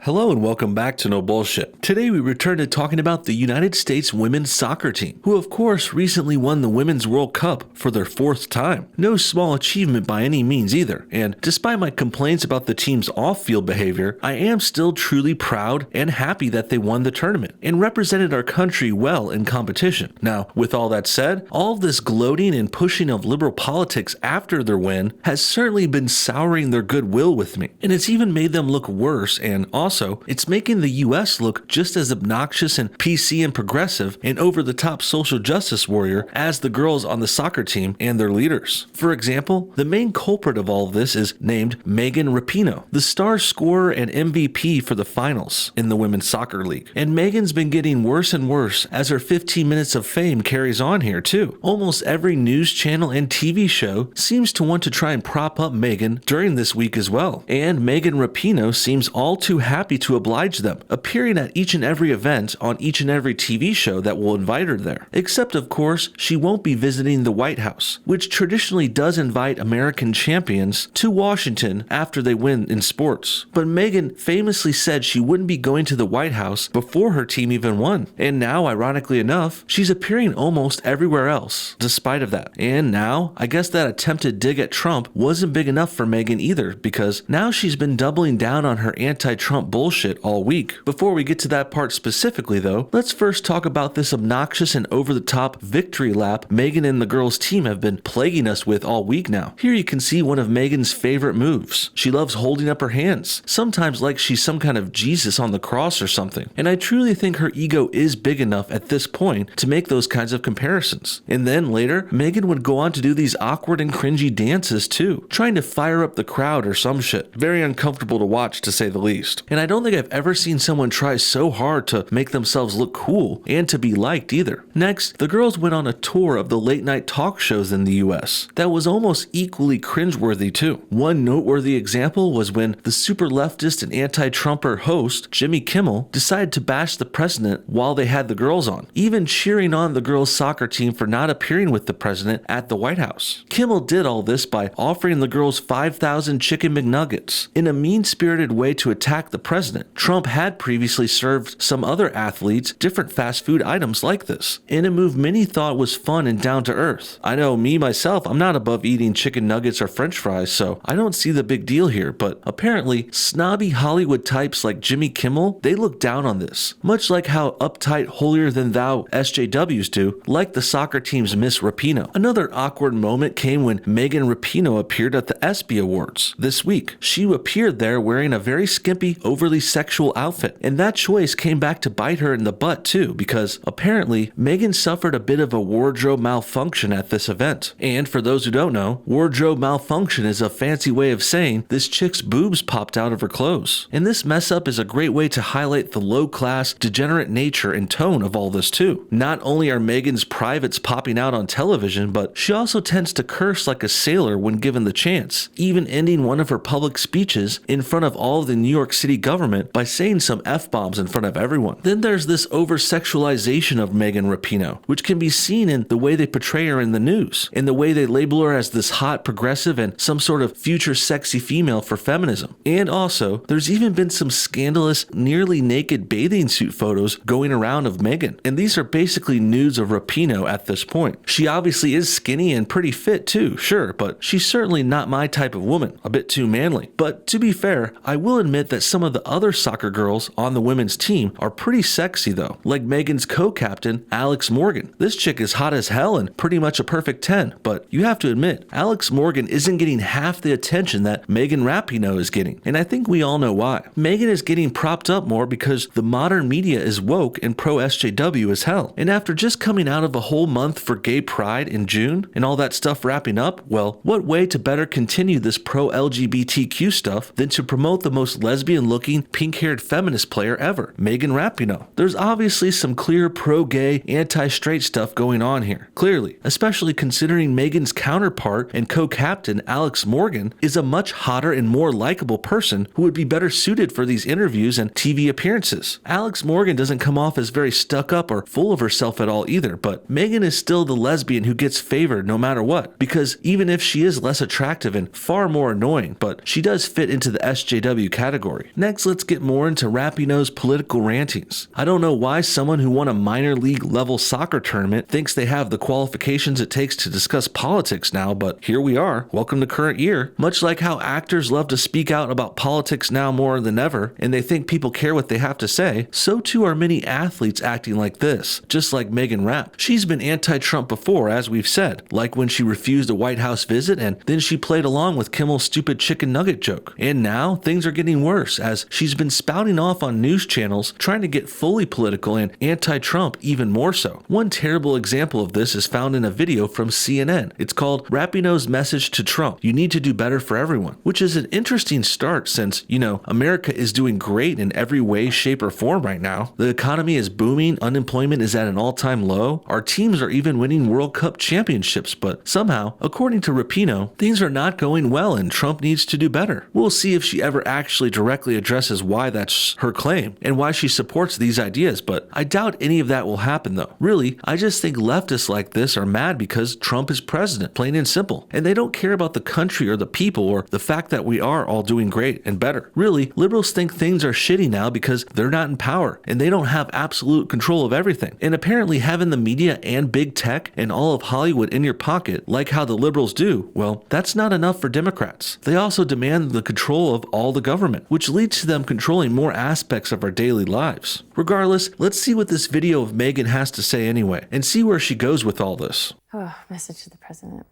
Hello and welcome back to No Bullshit. Today we return to talking about the United States women's soccer team, who of course recently won the Women's World Cup for their 4th time. No small achievement by any means either, and despite my complaints about the team's off-field behavior, I am still truly proud and happy that they won the tournament and represented our country well in competition. Now, with all that said, all of this gloating and pushing of liberal politics after their win has certainly been souring their goodwill with me, and it's even made them look worse, and also it's making the US look just as obnoxious and PC and progressive and over-the-top social justice warrior as the girls on the soccer team and their leaders. For example, the main culprit of all of this is named Megan Rapinoe, the star scorer and MVP for the finals in the Women's Soccer League. And Megan's been getting worse and worse as her 15 minutes of fame carries on here too. Almost every news channel and TV show seems to want to try and prop up Megan during this week as well. And Megan Rapinoe seems all too happy to oblige them, appearing at each and every event on each and every TV show that will invite her there. Except, of course, she won't be visiting the White House, which traditionally does invite American champions to Washington after they win in sports. But Megan famously said she wouldn't be going to the White House before her team even won. And now, ironically enough, she's appearing almost everywhere else, despite of that. And now, I guess that attempted dig at Trump wasn't big enough for Megan either, because now she's been doubling down on her anti-Trump bullshit all week. Before we get to that part specifically though, let's first talk about this obnoxious and over-the-top victory lap Megan and the girls' team have been plaguing us with all week now. Here you can see one of Megan's favorite moves. She loves holding up her hands, sometimes like she's some kind of Jesus on the cross or something. And I truly think her ego is big enough at this point to make those kinds of comparisons. And then later, Megan would go on to do these awkward and cringy dances too, trying to fire up the crowd or some shit. Very uncomfortable to watch, to say the least. And I don't think I've ever seen someone try so hard to make themselves look cool and to be liked either. Next, the girls went on a tour of the late night talk shows in the US that was almost equally cringeworthy too. One noteworthy example was when the super leftist and anti-Trumper host, Jimmy Kimmel, decided to bash the president while they had the girls on, even cheering on the girls' soccer team for not appearing with the president at the White House. Kimmel did all this by offering the girls 5,000 chicken McNuggets in a mean-spirited way to attack the president. Trump had previously served some other athletes different fast food items like this, in a move many thought was fun and down to earth. I know me myself, I'm not above eating chicken nuggets or french fries, so I don't see the big deal here, but apparently snobby Hollywood types like Jimmy Kimmel, they look down on this, much like how uptight holier-than-thou SJWs do, like the soccer team's Miss Rapinoe. Another awkward moment came when Megan Rapinoe appeared at the ESPY Awards this week. She appeared there wearing a very skimpy, overly sexual outfit, and that choice came back to bite her in the butt too, because apparently Megan suffered a bit of a wardrobe malfunction at this event. And for those who don't know, wardrobe malfunction is a fancy way of saying this chick's boobs popped out of her clothes. And this mess up is a great way to highlight the low-class, degenerate nature and tone of all this too. Not only are Megan's privates popping out on television, but she also tends to curse like a sailor when given the chance, even ending one of her public speeches in front of all of the New York City government by saying some F-bombs in front of everyone. Then there's this over-sexualization of Megan Rapinoe, which can be seen in the way they portray her in the news, in the way they label her as this hot progressive and some sort of future sexy female for feminism. And also, there's even been some scandalous, nearly naked bathing suit photos going around of Megan, and these are basically nudes of Rapinoe at this point. She obviously is skinny and pretty fit too, sure, but she's certainly not my type of woman, a bit too manly. But to be fair, I will admit that some of the other soccer girls on the women's team are pretty sexy though, like Megan's co-captain, Alex Morgan. This chick is hot as hell and pretty much a perfect 10, but you have to admit, Alex Morgan isn't getting half the attention that Megan Rapinoe is getting, and I think we all know why. Megan is getting propped up more because the modern media is woke and pro-SJW as hell, and after just coming out of a whole month for gay pride in June and all that stuff wrapping up, well, what way to better continue this pro-LGBTQ stuff than to promote the most lesbian-looking, pink-haired feminist player ever, Megan Rapinoe. There's obviously some clear pro-gay, anti-straight stuff going on here, clearly, especially considering Megan's counterpart and co-captain Alex Morgan is a much hotter and more likable person who would be better suited for these interviews and TV appearances. Alex Morgan doesn't come off as very stuck up or full of herself at all either, but Megan is still the lesbian who gets favored no matter what, because even if she is less attractive and far more annoying, but she does fit into the SJW category. Next Next, let's get more into Rapinoe's political rantings. I don't know why someone who won a minor league level soccer tournament thinks they have the qualifications it takes to discuss politics now, but here we are. Welcome to current year. Much like how actors love to speak out about politics now more than ever, and they think people care what they have to say, so too are many athletes acting like this, just like Megan Rapp. She's been anti-Trump before, as we've said, like when she refused a White House visit and then she played along with Kimmel's stupid chicken nugget joke. And now things are getting worse as she's been spouting off on news channels trying to get fully political and anti-Trump even more so. One terrible example of this is found in a video from CNN. It's called Rapinoe's Message to Trump: You Need to Do Better for Everyone, which is an interesting start since, America is doing great in every way, shape, or form right now. The economy is booming, unemployment is at an all-time low, our teams are even winning World Cup championships, but somehow, according to Rapinoe, things are not going well and Trump needs to do better. We'll see if she ever actually directly addresses why that's her claim and why she supports these ideas, but I doubt any of that will happen though. Really, I just think leftists like this are mad because Trump is president, plain and simple, and they don't care about the country or the people or the fact that we are all doing great and better. Really, liberals think things are shitty now because they're not in power and they don't have absolute control of everything. And apparently having the media and big tech and all of Hollywood in your pocket, like how the liberals do, well, that's not enough for Democrats. They also demand the control of all the government, which leads to them controlling more aspects of our daily lives. Regardless, let's see what this video of Megan has to say anyway, and see where she goes with all this. Oh, message to the president.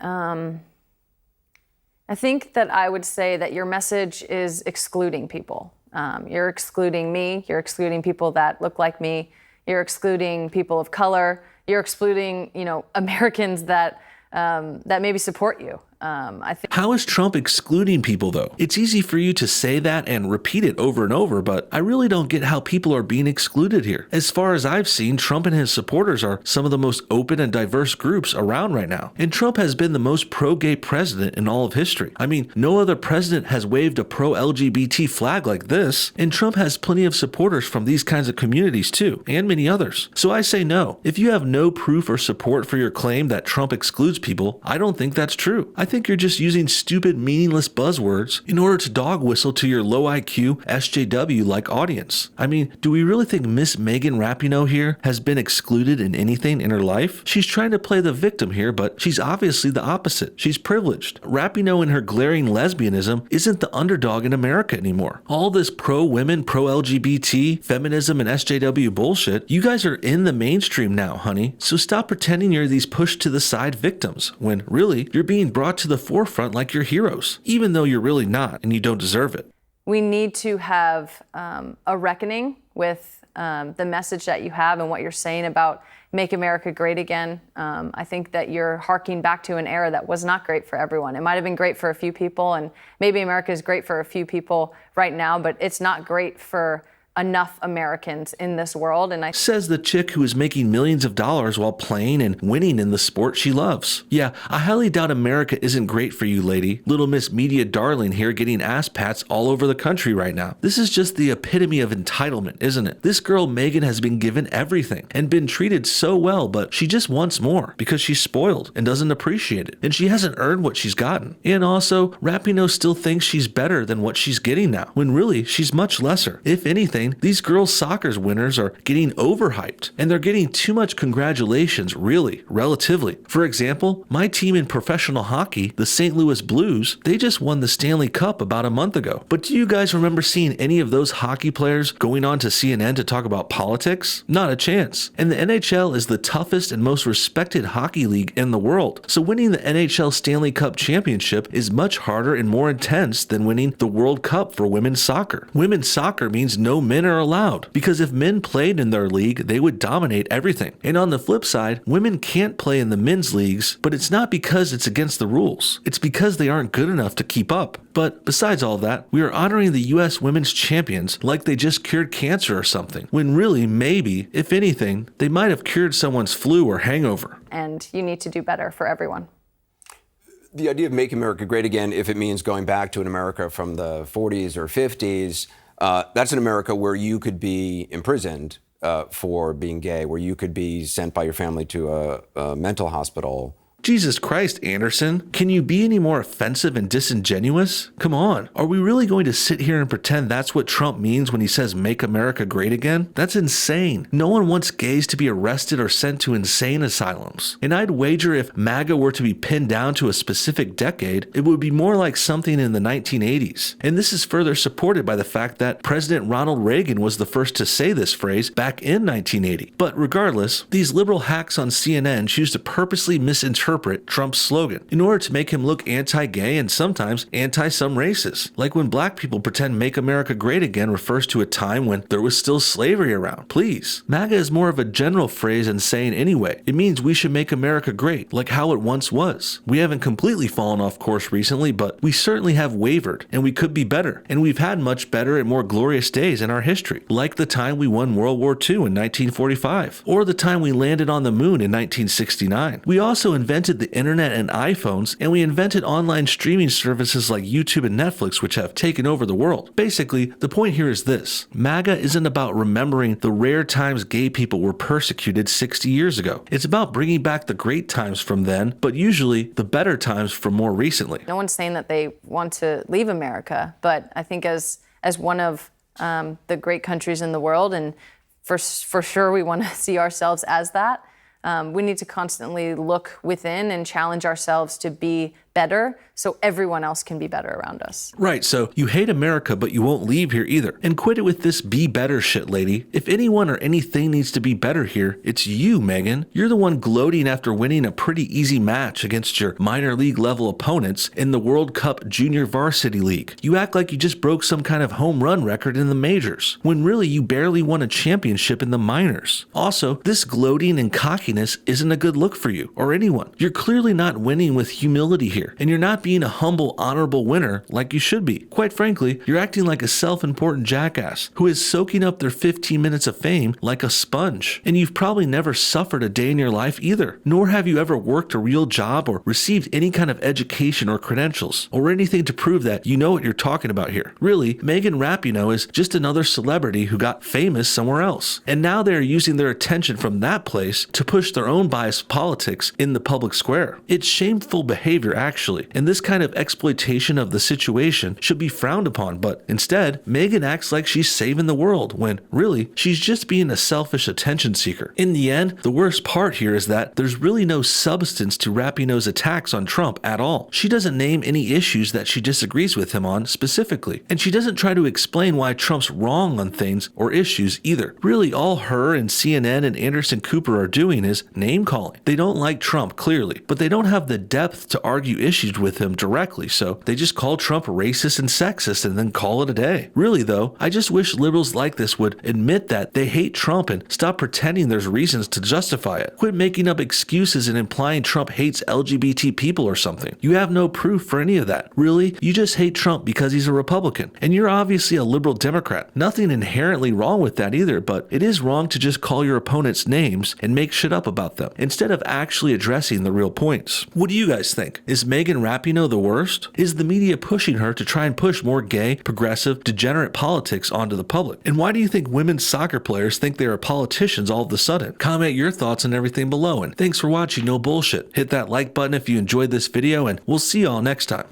I think that I would say that your message is excluding people. You're excluding me, you're excluding people that look like me, you're excluding people of color, you're excluding, Americans that maybe support you. How is Trump excluding people though? It's easy for you to say that and repeat it over and over, but I really don't get how people are being excluded here. As far as I've seen, Trump and his supporters are some of the most open and diverse groups around right now. And Trump has been the most pro-gay president in all of history. I mean, no other president has waved a pro-LGBT flag like this, and Trump has plenty of supporters from these kinds of communities too, and many others. So I say no. If you have no proof or support for your claim that Trump excludes people, I don't think that's true. I think you're just using stupid, meaningless buzzwords in order to dog whistle to your low IQ, SJW-like audience. I mean, do we really think Miss Megan Rapinoe here has been excluded in anything in her life? She's trying to play the victim here, but she's obviously the opposite. She's privileged. Rapinoe and her glaring lesbianism isn't the underdog in America anymore. All this pro-women, pro-LGBT, feminism, and SJW bullshit, you guys are in the mainstream now, honey. So stop pretending you're these pushed-to-the-side victims, when really, you're being brought to the forefront like you're heroes, even though you're really not and you don't deserve it. We need to have a reckoning with the message that you have and what you're saying about make America great again. I think that you're harking back to an era that was not great for everyone. It might have been great for a few people, and maybe America is great for a few people right now, but it's not great for enough Americans in this world. And says the chick who is making millions of dollars while playing and winning in the sport she loves. Yeah, I highly doubt America isn't great for you, lady. Little Miss Media Darling here getting ass pats all over the country right now. This is just the epitome of entitlement, isn't it? This girl Megan has been given everything and been treated so well, but she just wants more because she's spoiled and doesn't appreciate it. And she hasn't earned what she's gotten. And also, Rapinoe still thinks she's better than what she's getting now, when really she's much lesser. If anything, these girls' soccer winners are getting overhyped, and they're getting too much congratulations, really, relatively. For example, my team in professional hockey, the St. Louis Blues, they just won the Stanley Cup about a month ago. But do you guys remember seeing any of those hockey players going on to CNN to talk about politics? Not a chance. And the NHL is the toughest and most respected hockey league in the world. So winning the NHL Stanley Cup championship is much harder and more intense than winning the World Cup for women's soccer. Women's soccer means no men are allowed, because if men played in their league, they would dominate everything. And on the flip side, women can't play in the men's leagues, but it's not because it's against the rules. It's because they aren't good enough to keep up. But besides all that, we are honoring the US women's champions like they just cured cancer or something, when really, maybe, if anything, they might have cured someone's flu or hangover. And you need to do better for everyone. The idea of Make America Great Again, if it means going back to an America from the 40s or 50s, that's an America where you could be imprisoned for being gay, where you could be sent by your family to a mental hospital Jesus Christ, Anderson, can you be any more offensive and disingenuous? Come on, are we really going to sit here and pretend that's what Trump means when he says make America great again? That's insane. No one wants gays to be arrested or sent to insane asylums. And I'd wager if MAGA were to be pinned down to a specific decade, it would be more like something in the 1980s. And this is further supported by the fact that President Ronald Reagan was the first to say this phrase back in 1980. But regardless, these liberal hacks on CNN choose to purposely misinterpret Trump's slogan in order to make him look anti-gay and sometimes anti-some races. Like when black people pretend make America great again refers to a time when there was still slavery around. Please. MAGA is more of a general phrase and saying anyway. It means we should make America great, like how it once was. We haven't completely fallen off course recently, but we certainly have wavered, and we could be better. And we've had much better and more glorious days in our history, like the time we won World War II in 1945, or the time we landed on the moon in 1969. We also invented the internet and iPhones, and we invented online streaming services like YouTube and Netflix, which have taken over the world. Basically, the point here is this: MAGA isn't about remembering the rare times gay people were persecuted 60 years ago. It's about bringing back the great times from then, but usually the better times from more recently. No one's saying that they want to leave America, but I think as one of the great countries in the world, and for sure we want to see ourselves as that, we need to constantly look within and challenge ourselves to be better so everyone else can be better around us. Right, so you hate America, but you won't leave here either. And quit it with this be better shit, lady. If anyone or anything needs to be better here, it's you, Megan. You're the one gloating after winning a pretty easy match against your minor league level opponents in the World Cup Junior Varsity League. You act like you just broke some kind of home run record in the majors, when really you barely won a championship in the minors. Also, this gloating and cockiness isn't a good look for you or anyone. You're clearly not winning with humility here, and you're not being a humble, honorable winner like you should be. Quite frankly, you're acting like a self-important jackass who is soaking up their 15 minutes of fame like a sponge. And you've probably never suffered a day in your life either, nor have you ever worked a real job or received any kind of education or credentials or anything to prove that you know what you're talking about here. Really, Megan Rapinoe is just another celebrity who got famous somewhere else, and now they're using their attention from that place to push their own biased politics in the public square. It's shameful behavior, actually, and this kind of exploitation of the situation should be frowned upon, but instead, Megan acts like she's saving the world when, really, she's just being a selfish attention seeker. In the end, the worst part here is that there's really no substance to Rapinoe's attacks on Trump at all. She doesn't name any issues that she disagrees with him on specifically, and she doesn't try to explain why Trump's wrong on things or issues either. Really, all her and CNN and Anderson Cooper are doing is name-calling. They don't like Trump, clearly, but they don't have the depth to argue issues with him directly, so they just call Trump racist and sexist and then call it a day. Really though, I just wish liberals like this would admit that they hate Trump and stop pretending there's reasons to justify it. Quit making up excuses and implying Trump hates LGBT people or something. You have no proof for any of that. Really, you just hate Trump because he's a Republican, and you're obviously a liberal Democrat. Nothing inherently wrong with that either, but it is wrong to just call your opponents names and make shit up about them, instead of actually addressing the real points. What do you guys think? Is Megan Rapinoe the worst? Is the media pushing her to try and push more gay, progressive, degenerate politics onto the public? And why do you think women's soccer players think they are politicians all of a sudden? Comment your thoughts on everything below, and thanks for watching No Bullshit. Hit that like button if you enjoyed this video, and we'll see y'all next time.